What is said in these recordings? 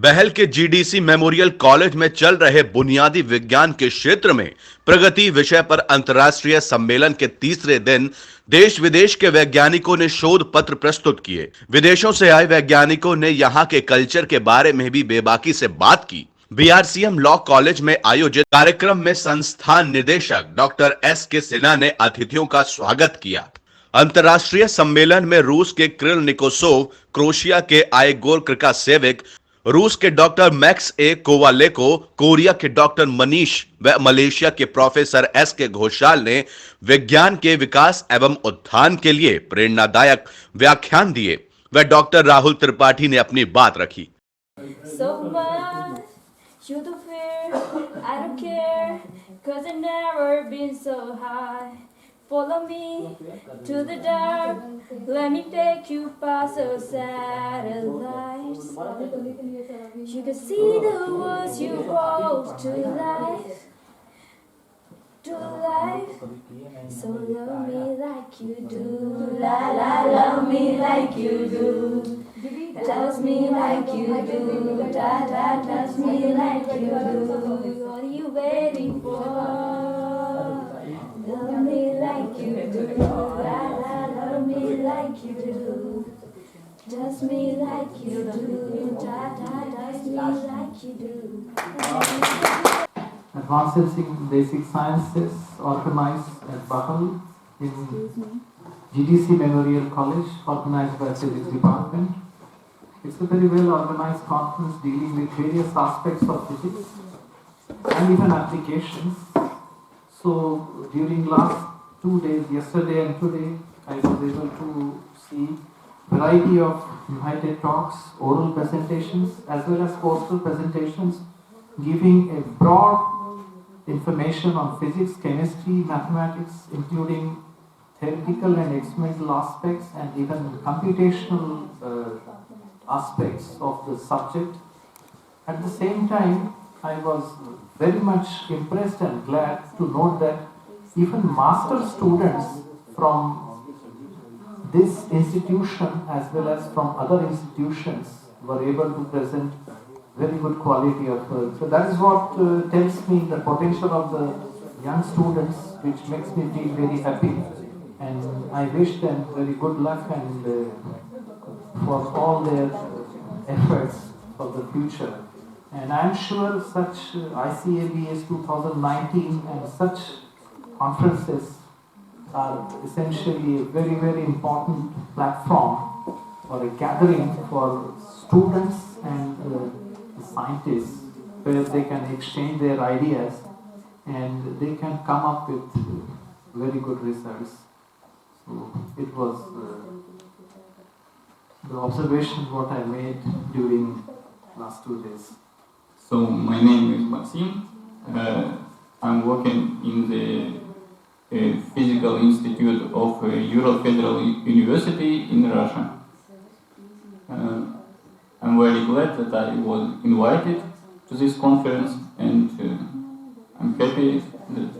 बहल के GDC memorial college में चल रहे बुनियादी विज्ञान के क्षेत्र में प्रगति विषय पर अंतर्राष्ट्रीय सम्मेलन के तीसरे दिन देश विदेश के वैज्ञानिकों ने शोध पत्र प्रस्तुत किए। विदेशों से आए वैज्ञानिकों ने यहाँ के कल्चर के बारे में भी बेबाकी से बात की। बीआरसीएम लॉ कॉलेज में आयोजित कार्यक्रम में संस्थान निदेशक डॉक्टर एस के सिन्हा ने अतिथियों का स्वागत किया। अंतर्राष्ट्रीय सम्मेलन में रूस के क्रिल निकोसोव, क्रोएशिया के आइगोर क्रिकासेविक, रूस के डॉक्टर मैक्स ए कोवालेको, कोरिया के डॉक्टर मनीष व मलेशिया के प्रोफेसर एस के घोषाल ने विज्ञान के विकास एवं उत्थान के लिए प्रेरणादायक व्याख्यान दिए व डॉक्टर राहुल त्रिपाठी ने अपनी बात रखी। So much you to fear, I don't care, 'cause I've never been so high. Follow me to the dark, let me take you past those satellites. You can see the words you hold to life, to life. So love me like you do, la la, love me like you do. Touch me like you do, da da, touch me like you do. What are you waiting for? Love me like you do, la la, love me like you do. Touch me like you do, da da, touch me like you do. Advances in Basic Sciences organized at Bahal in GDC Memorial College, organized by Physics Department. It's a very well organized conference dealing with various aspects of physics and even applications. So during last 2 days, yesterday and today, I was able to see variety of invited talks, oral presentations as well as postal presentations giving a broad information on physics, chemistry, mathematics, including theoretical and experimental aspects and even computational aspects of the subject. At the same time, I was very much impressed and glad to note that even master students from this institution as well as from other institutions were able to present very good quality of work. So that is what tells me the potential of the young students, which makes me feel very happy, and I wish them very good luck and for all their efforts for the future. And I am sure such ICABS 2019 and such conferences are essentially a very, very important platform or a gathering for students and scientists where they can exchange their ideas and they can come up with very good results. So it was the observation what I made during last 2 days. So my name is Maxim. I'm working in the Physical Institute of Ural Federal University in Russia. I'm very glad that I was invited to this conference, and I'm happy that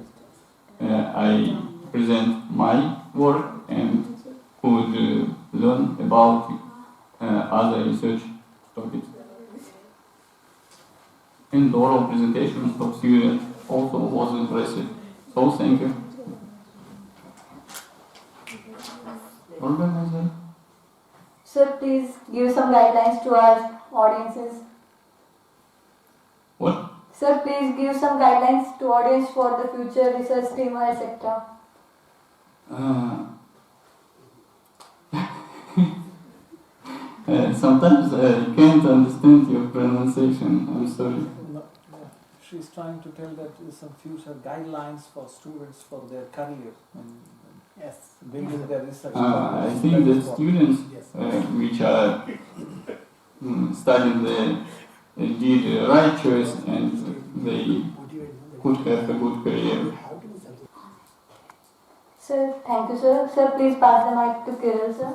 I present my work and could learn about other research topics. And oral presentations of students also was impressive. So thank you. Organizer. Sir, please give some guidelines to our audiences. What? Sir, please give some guidelines to audience for the future research team, etc. Sometimes I can't understand your pronunciation. I'm sorry. No, she's trying to tell that some future guidelines for students for their career and yes, building their research. I think that students which are studying did the right choice and they could have a good career. Sir, thank you, sir. Sir, please pass the mic to Kirill, sir.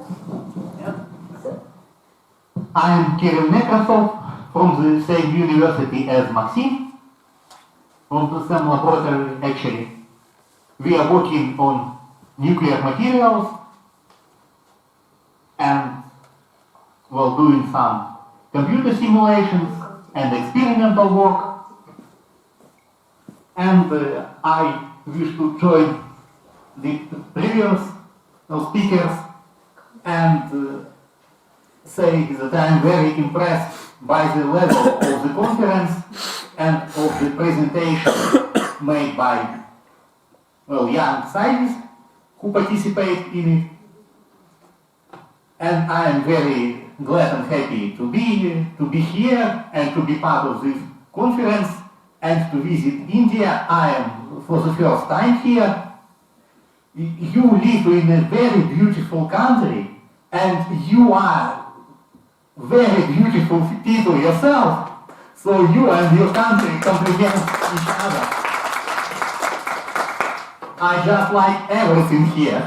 Yeah. Sir. I am Kirill Nekrasov from the same university as Maxim, from the same laboratory actually. We are working on nuclear materials and while doing some computer simulations and experimental work. And I wish to join the previous speakers and say that I am very impressed by the level of the conference and of the presentation made by young scientists who participate in it. And I am very glad and happy to be here and to be part of this conference and to visit India. I am for the first time here. You live in a very beautiful country and you are very beautiful people yourself. So you and your country complement each other. I just like everything here.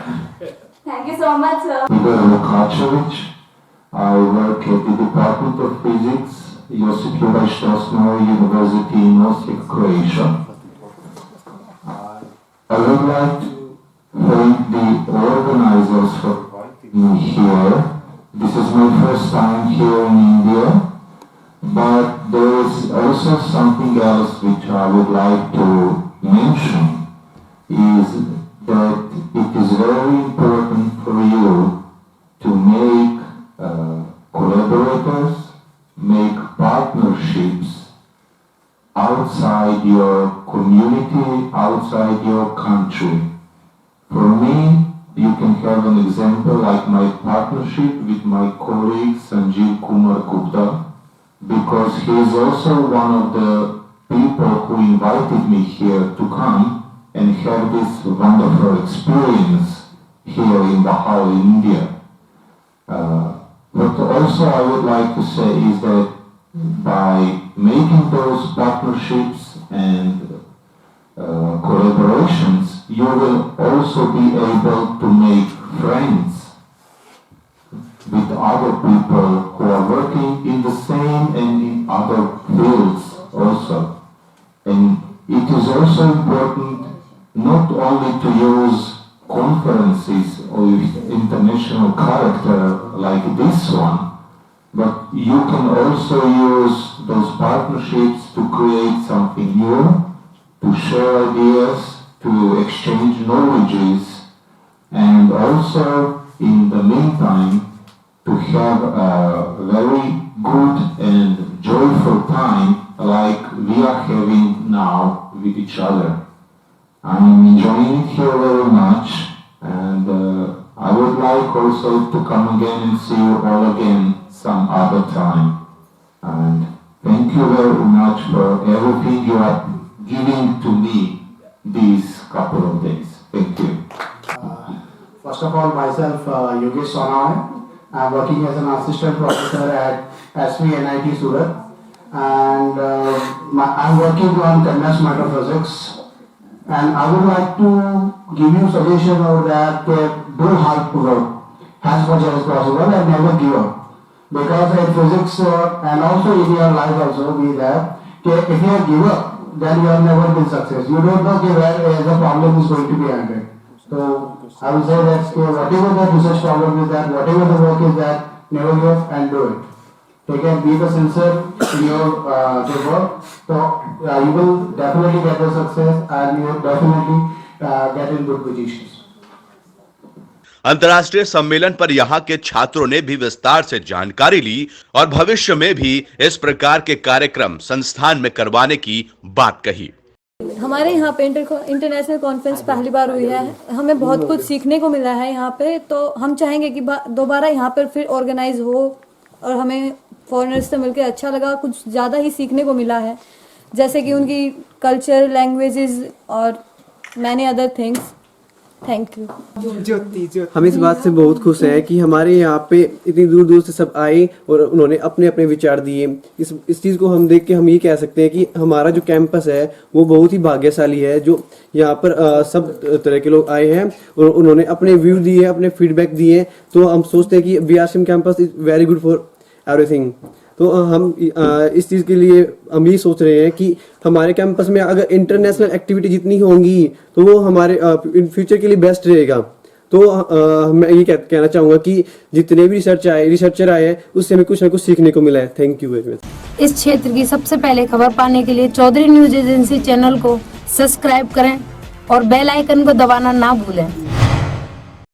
Thank you so much, sir. Igor Lukačević. I work at the Department of Physics, Josip Juraj Strossmayer University in Osijek, Croatia. I would like to thank the organizers for inviting me here. This is my first time here in India, but there is also something else which I would like to mention, is that it is very important for you to make collaborators, make partnerships outside your community, outside your country. For me, you can have an example like my partnership with my colleague Sanjeev Kumar Gupta, because he is also one of the people who invited me here to come and have this wonderful experience here in Bhopal, India. But also I would like to say is that by making those partnerships and collaborations, you will also be able to make friends with other people who are working in the same and in other fields also. And it is also important not only to use conferences of international character like this one, but you can also use those partnerships to create something new, to share ideas, to exchange knowledges, and also in the meantime to have a very good and joyful time like we are having now with each other. I'm enjoying it here very much, and I would like also to come again and see you all again some other time. And thank you very much for everything you are giving to me these couple of days. Thank you. First of all, myself, Yogesh Sonaway. I'm working as an assistant professor at SVNIT Surat, and I'm working on condensed matter physics. And I would like to give you suggestion of that do hard work as much as possible and never give up. Because in physics and also in your life also be that if you give up, then you have never been success. You don't know where the problem is going to be ended. So I will say that whatever the research problem is that, whatever the work is that, never give up and do it. Take and be the sincere in your work. So you will definitely get the success and you will definitely get in good positions. अंतर्राष्ट्रीय सम्मेलन पर यहाँ के छात्रों ने भी विस्तार से जानकारी ली और भविष्य में भी इस प्रकार के कार्यक्रम संस्थान में करवाने की बात कही। हमारे यहाँ पे इंटरनेशनल कॉन्फ्रेंस पहली बार हुई है, हमें बहुत कुछ सीखने को मिला है यहाँ पे, तो हम चाहेंगे कि दोबारा यहाँ पर फिर ऑर्गेनाइज हो और हमें फॉरेनर्स से मिलकर अच्छा लगा, कुछ ज़्यादा ही सीखने को मिला है, जैसे कि उनकी कल्चर, लैंग्वेजेस और many other things. Thank you. हम इस बात से बहुत खुश हैं कि हमारे यहाँ पे इतनी दूर दूर से सब आए और उन्होंने अपने अपने विचार दिए। इस चीज़ को हम देख के हम ये कह सकते हैं कि हमारा जो कैंपस है वो बहुत ही भाग्यशाली है, जो यहाँ पर सब तरह के लोग आए हैं और उन्होंने अपने व्यू दिए, अपने फीडबैक दिए। तो हम सोचते हैं कि VRCM campus is very good for everything. तो हम इस चीज़ के लिए हम ये सोच रहे हैं कि हमारे कैंपस में अगर इंटरनेशनल एक्टिविटी जितनी होंगी तो वो हमारे इन फ्यूचर के लिए बेस्ट रहेगा। तो मैं ये कहना चाहूँगा कि जितने भी रिसर्चर आए हैं उससे हमें कुछ ना कुछ सीखने को मिला है। Thank you very much. इस क्षेत्र की सबसे पहले खबर पाने के लिए चौधरी न्यूज एजेंसी चैनल को सब्सक्राइब करें और बेल आइकन को दबाना ना भूलें।